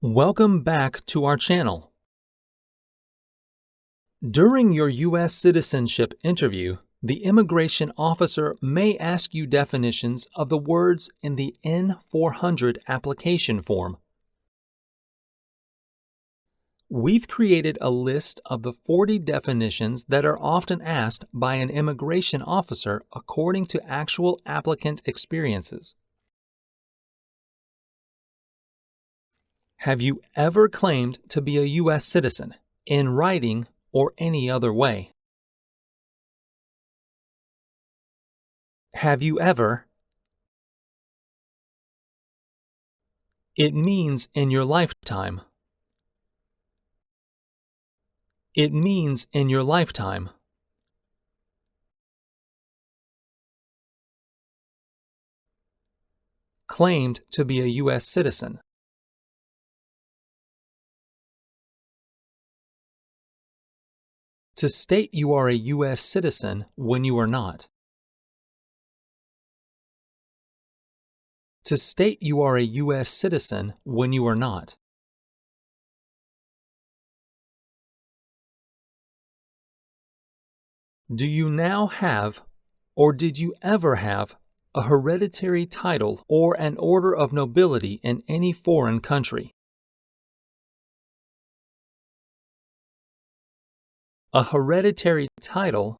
Welcome back to our channel. During your U.S. citizenship interview, the immigration officer may ask you definitions of the words in the N-400 application form. We've created a list of the 40 definitions that are often asked by an immigration officer according to actual applicant experiences. Have you ever claimed to be a U.S. citizen, in writing or any other way? Have you ever? It means in your lifetime. It means in your lifetime. Claimed to be a U.S. citizen. To state you are a U.S. citizen when you are not. To state you are a U.S. citizen when you are not. Do you now have, or did you ever have, a hereditary title or an order of nobility in any foreign country? A hereditary title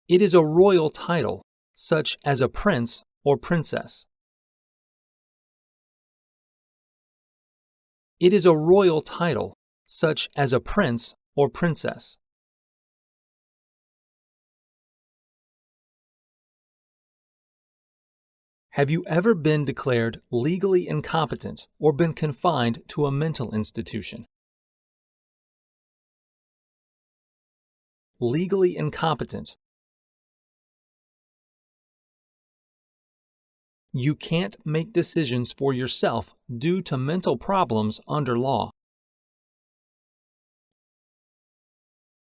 it is a royal title, such as a prince or princess. It is a royal title, such as a prince or princess. Have you ever been declared legally incompetent or been confined to a mental institution? Legally incompetent. You can't make decisions for yourself due to mental problems under law.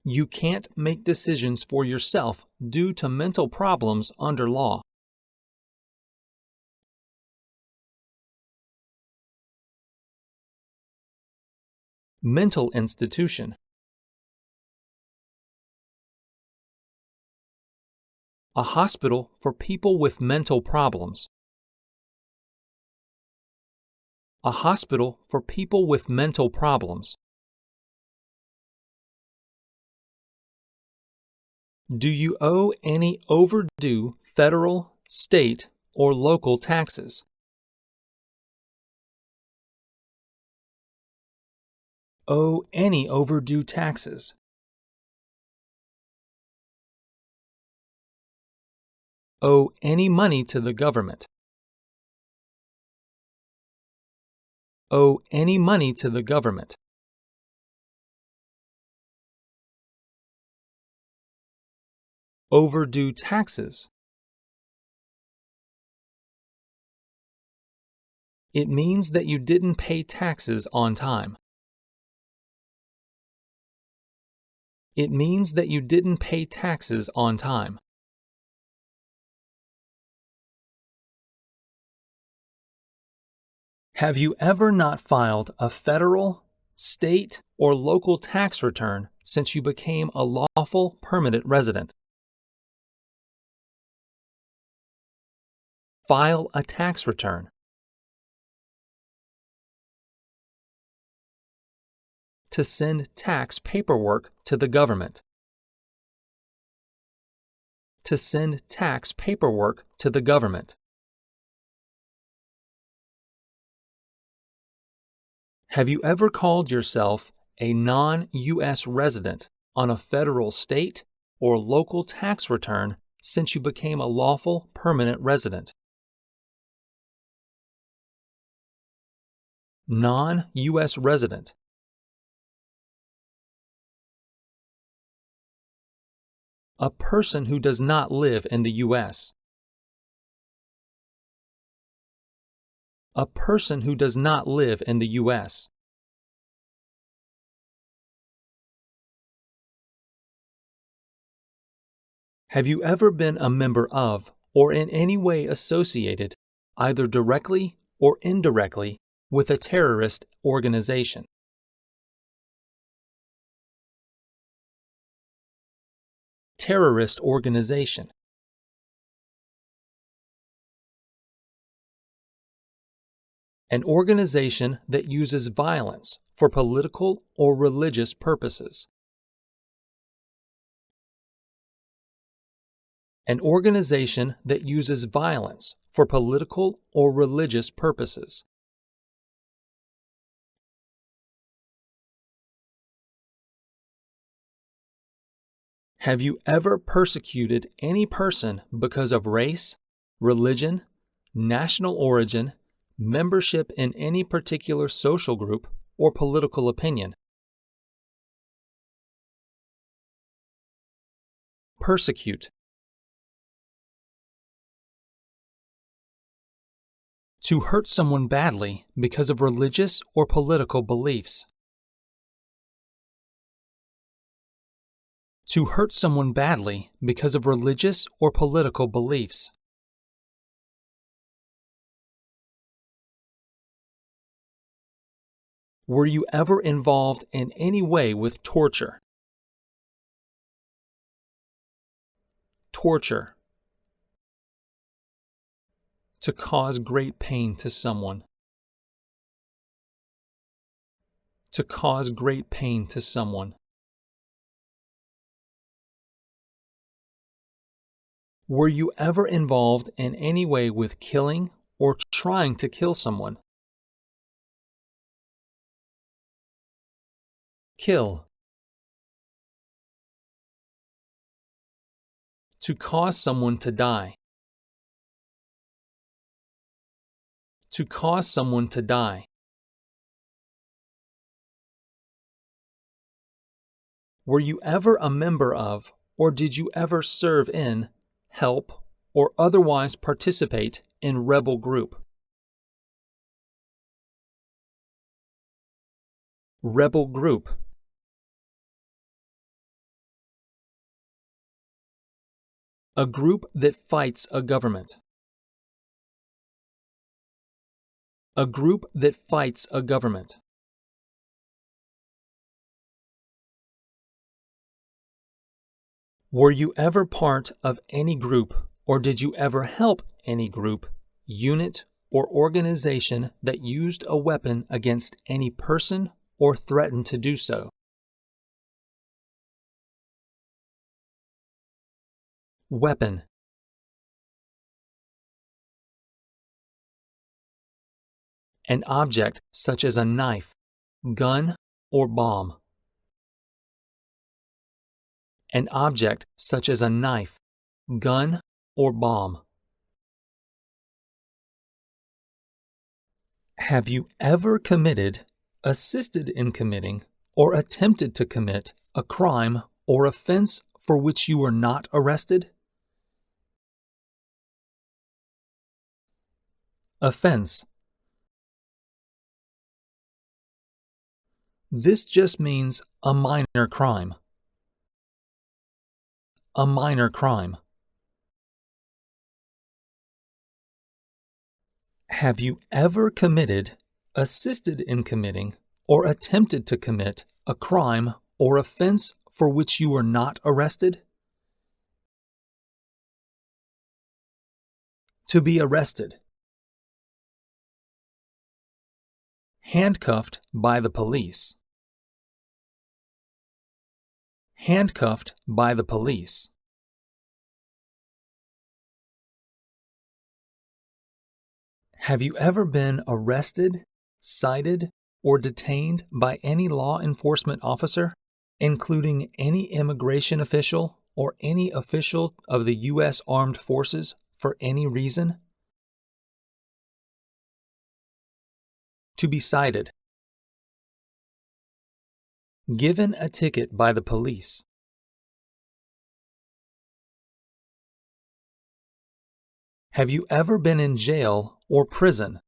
You can't make decisions for yourself due to mental problems under law. Mental institution. A hospital for people with mental problems. A hospital for people with mental problems. Do you owe any overdue federal, state, or local taxes? Owe any overdue taxes. Owe any money to the government. Owe any money to the government. Overdue taxes. It means that you didn't pay taxes on time. It means that you didn't pay taxes on time. Have you ever not filed a federal, state, or local tax return since you became a lawful permanent resident? File a tax return. To send tax paperwork to the government. To send tax paperwork to the government. Have you ever called yourself a non-U.S. resident on a federal, state, or local tax return since you became a lawful permanent resident? Non-U.S. resident. A person who does not live in the U.S. A person who does not live in the U.S. Have you ever been a member of or in any way associated, either directly or indirectly, with a terrorist organization. Terrorist organization. An organization that uses violence for political or religious purposes. An organization that uses violence for political or religious purposes. Have you ever persecuted any person because of race, religion, national origin, membership in any particular social group, or political opinion? Persecute. To hurt someone badly because of religious or political beliefs. To hurt someone badly because of religious or political beliefs. Were you ever involved in any way with torture? Torture. To cause great pain to someone. To cause great pain to someone. Were you ever involved in any way with killing or trying to kill someone? Kill. To cause someone to die. To cause someone to die. Were you ever a member of, or did you ever serve in, help, or otherwise participate in rebel group? Rebel group. A group that fights a government. A group that fights a government. Were you ever part of any group, or did you ever help any group, unit, or organization that used a weapon against any person or threatened to do so? Weapon. An object such as a knife, gun, or bomb. An object such as a knife, gun, or bomb. Have you ever committed, assisted in committing, or attempted to commit a crime or offense for which you were not arrested? Offense. This just means a minor crime. A minor crime. Have you ever committed, assisted in committing, or attempted to commit a crime or offense for which you were not arrested? To be arrested. Handcuffed by the police. Handcuffed by the police. Have you ever been arrested, cited, or detained by any law enforcement officer, including any immigration official or any official of the U.S. Armed Forces, for any reason? To be cited. Given a ticket by the police. Have you ever been in jail or prison?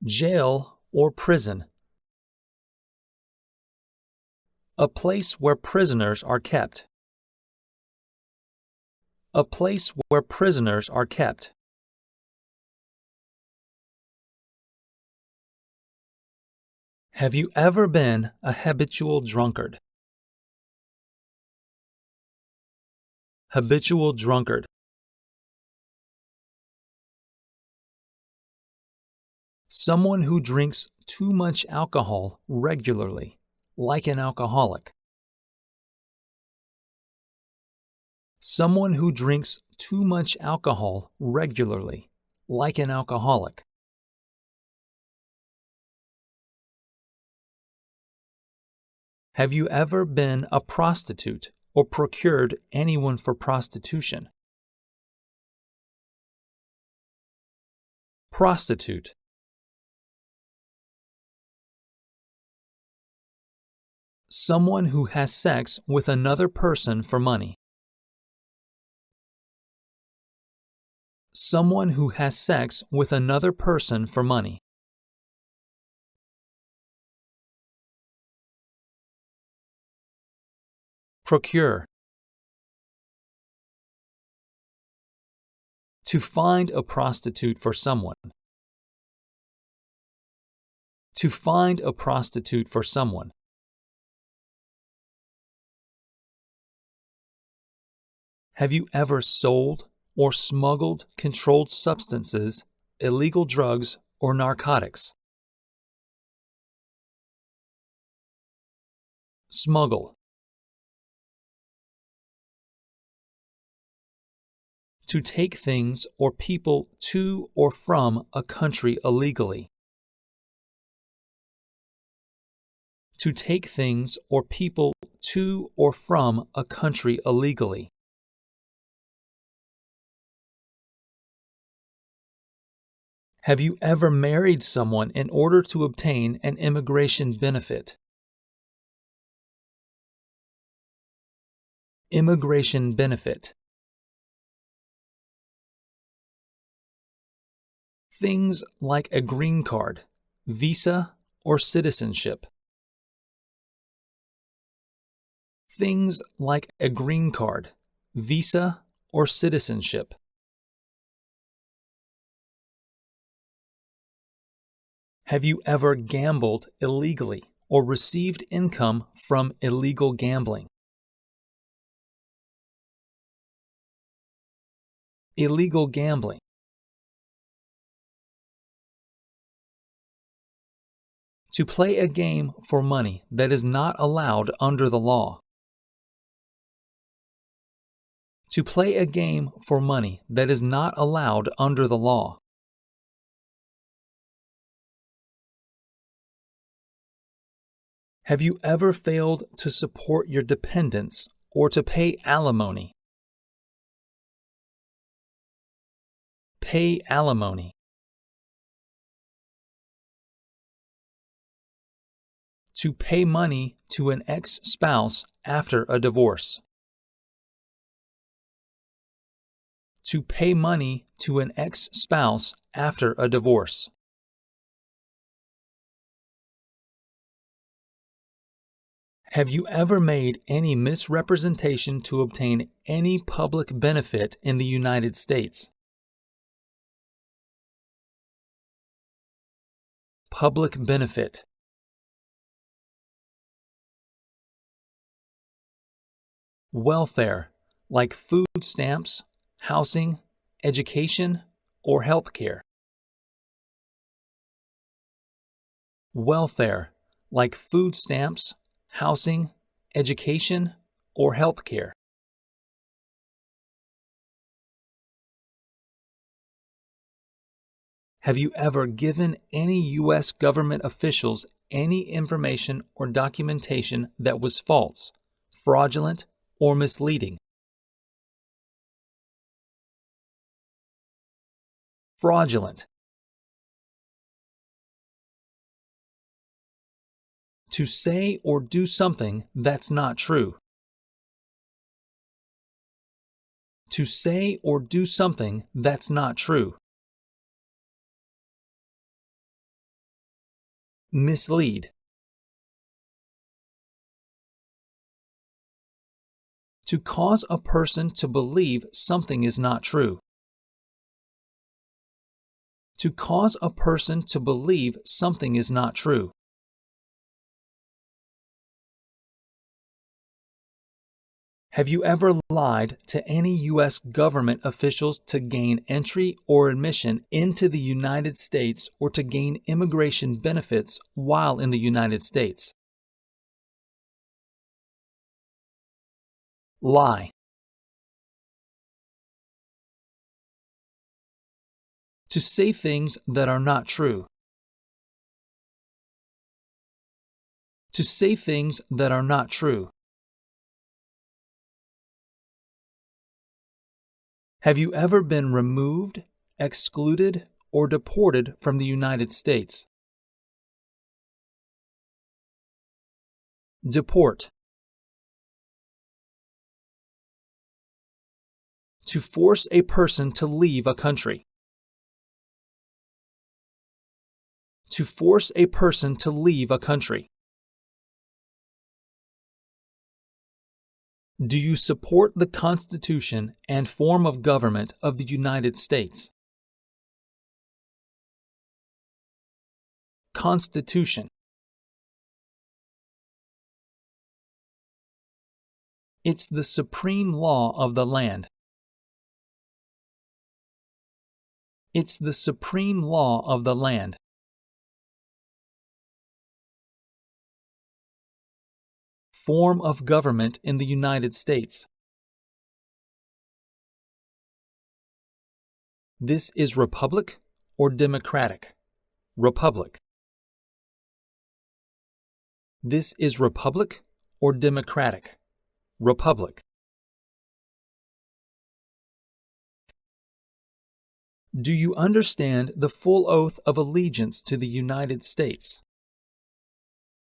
Jail or prison. A place where prisoners are kept. A place where prisoners are kept. Have you ever been a habitual drunkard? Habitual drunkard. Someone who drinks too much alcohol regularly, like an alcoholic. Someone who drinks too much alcohol regularly, like an alcoholic. Have you ever been a prostitute or procured anyone for prostitution? Prostitute. Someone who has sex with another person for money. Someone who has sex with another person for money. Procure. To find a prostitute for someone. To find a prostitute for someone. Have you ever sold or smuggled controlled substances, illegal drugs, or narcotics? Smuggle. To take things or people to or from a country illegally. To take things or people to or from a country illegally. Have you ever married someone in order to obtain an immigration benefit? Immigration benefit. Things like a green card, visa, or citizenship. Things like a green card, visa, or citizenship. Have you ever gambled illegally or received income from illegal gambling? Illegal gambling. To play a game for money that is not allowed under the law. To play a game for money that is not allowed under the law. Have you ever failed to support your dependents or to pay alimony? Pay alimony. To pay money to an ex-spouse after a divorce. To pay money to an ex-spouse after a divorce. Have you ever made any misrepresentation to obtain any public benefit in the United States? Public benefit. Welfare, like food stamps, housing, education, or health care. Welfare, like food stamps, housing, education, or health care. Have you ever given any U.S. government officials any information or documentation that was false, fraudulent, or misleading? Fraudulent. To say or do something that's not true. To say or do something that's not true. Mislead. To cause a person to believe something is not true. To cause a person to believe something is not true. Have you ever lied to any U.S. government officials to gain entry or admission into the United States or to gain immigration benefits while in the United States? Lie. To say things that are not true. To say things that are not true. Have you ever been removed, excluded, or deported from the United States? Deport. To force a person to leave a country. To force a person to leave a country. Do you support the Constitution and form of government of the United States? Constitution. It's the supreme law of the land. It's the supreme law of the land. Form of government in the United States. This is republic or democratic? Republic. This is republic or democratic? Republic. Do you understand the full oath of allegiance to the United States?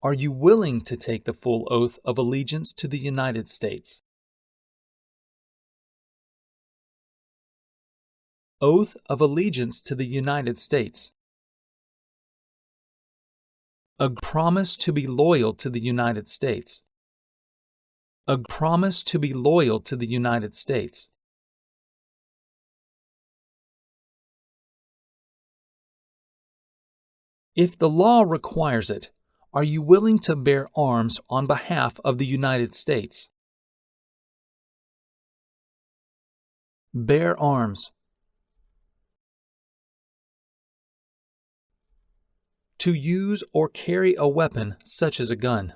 Are you willing to take the full oath of allegiance to the United States? Oath of allegiance to the United States. A promise to be loyal to the United States. A promise to be loyal to the United States. If the law requires it, are you willing to bear arms on behalf of the United States? Bear arms. To use or carry a weapon such as a gun.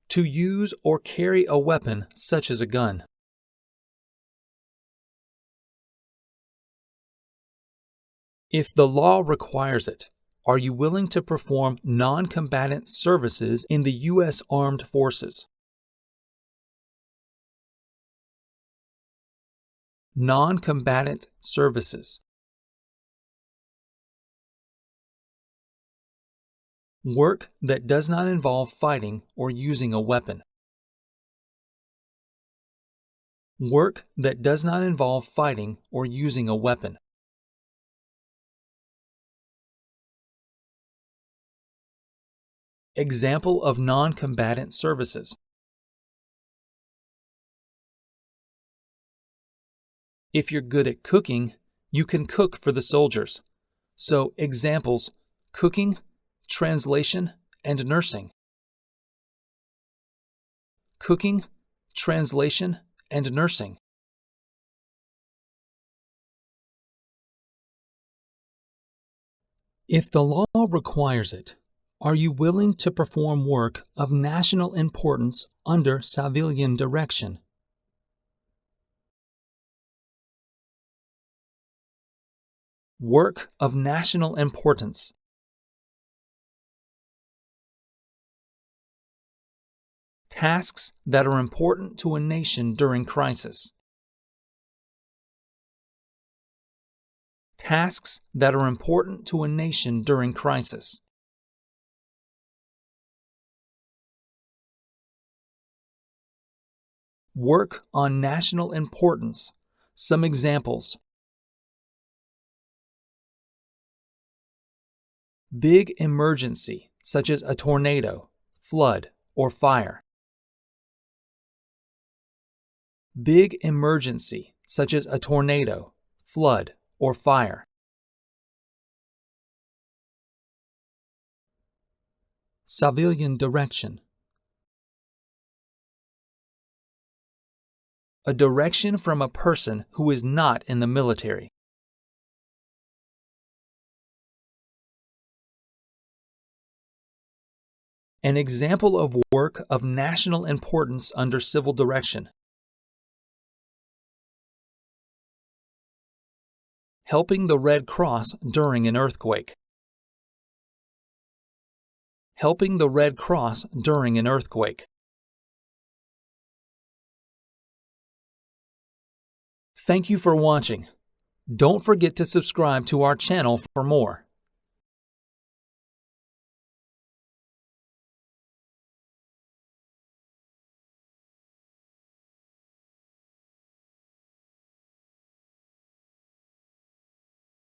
To use or carry a weapon such as a gun. If the law requires it, are you willing to perform non-combatant services in the U.S. Armed Forces? Non-combatant services. Work that does not involve fighting or using a weapon. Work that does not involve fighting or using a weapon. Example of non-combatant services. If you're good at cooking, you can cook for the soldiers. So examples: cooking, translation, and nursing. Cooking, translation, and nursing. If the law requires it, are you willing to perform work of national importance under civilian direction? Work of national importance. Tasks that are important to a nation during crisis. Tasks that are important to a nation during crisis. Work on national importance. Some examples: big emergency, such as a tornado, flood, or fire. Big emergency, such as a tornado, flood, or fire. Civilian direction. A direction from a person who is not in the military. An example of work of national importance under civil direction. Helping the Red Cross during an earthquake. Helping the Red Cross during an earthquake. Thank you for watching. Don't forget to subscribe to our channel for more.